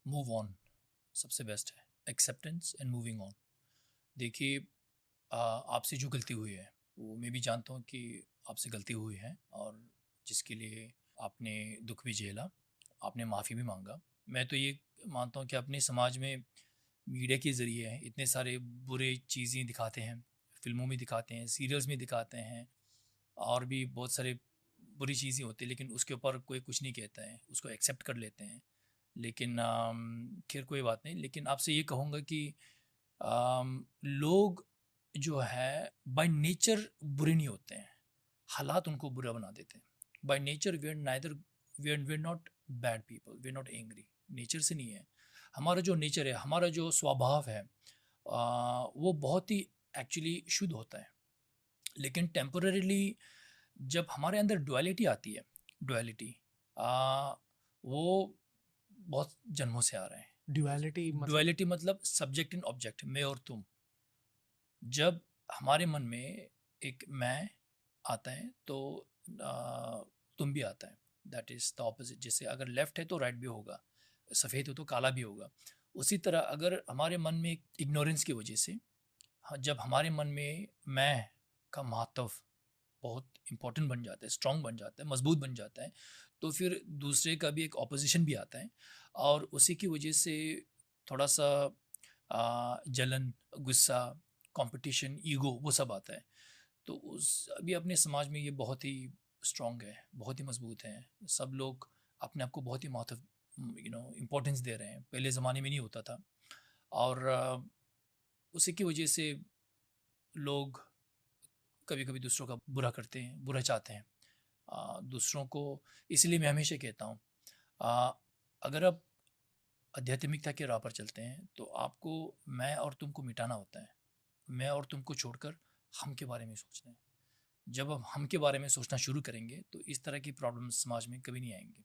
Move on सबसे best है। Acceptance and moving on. देखिए, आपसे जो गलती हुई है वो मैं भी जानता हूँ कि आपसे गलती हुई है, और जिसके लिए आपने दुख भी झेला, आपने माफ़ी भी मांगा। मैं तो ये मानता हूँ कि अपने समाज में मीडिया के ज़रिए इतने सारे बुरे चीज़ें दिखाते हैं, फिल्मों में दिखाते हैं, सीरियल्स में दिखाते हैं, और भी बहुत सारे बुरी चीज़ें होती हैं, लेकिन उसके ऊपर कोई कुछ नहीं कहता है, उसको एक्सेप्ट कर लेते हैं। लेकिन खैर कोई बात नहीं, लेकिन आपसे ये कहूँगा कि लोग जो है बाय नेचर बुरे नहीं होते हैं, हालात उनको बुरा बना देते हैं। By nature we are neither, we are not bad people, we are not angry. Nature से नहीं है। हमारा जो नेचर है, हमारा जो स्वभाव है, वो बहुत ही एक्चुअली शुद्ध होता है। लेकिन टेम्पररीली जब हमारे अंदर डुअलिटी आती है, डुअलिटी, वो बहुत जन्मों से आ रहे हैं। ड्युअलिटी मतलब? डुअलिटी मतलब सब्जेक्ट एंड ऑब्जेक्ट, मैं और तुम। जब हमारे मन में एक मैं आता है तो तुम भी आता है। That is the opposite. जैसे अगर लेफ्ट है तो राइट भी होगा, सफ़ेद हो तो काला भी होगा। उसी तरह अगर हमारे मन में इग्नोरेंस की वजह से, हाँ, जब हमारे मन में मैं का महत्व बहुत इम्पोर्टेंट बन जाता है, स्ट्रांग बन जाता है, मजबूत बन जाता है, तो फिर दूसरे का भी एक ऑपोजिशन भी आता है, और उसी की वजह से थोड़ा सा जलन, गुस्सा, कंपटीशन, ईगो, वो सब आता है। तो उस अभी अपने समाज में ये बहुत ही स्ट्रांग है, बहुत ही मजबूत है। सब लोग अपने आप को बहुत ही महत्व, इम्पोर्टेंस दे रहे हैं। पहले ज़माने में नहीं होता था, और उसी की वजह से लोग कभी कभी दूसरों का बुरा करते हैं, बुरा चाहते हैं दूसरों को। इसलिए मैं हमेशा कहता हूँ, आ, अगर आप आध्यात्मिकता के राह पर चलते हैं तो आपको मैं और तुम को मिटाना होता है। मैं और तुम को छोड़कर हम के बारे में सोचना है। जब हम के बारे में सोचना शुरू करेंगे तो इस तरह की प्रॉब्लम समाज में कभी नहीं आएंगे।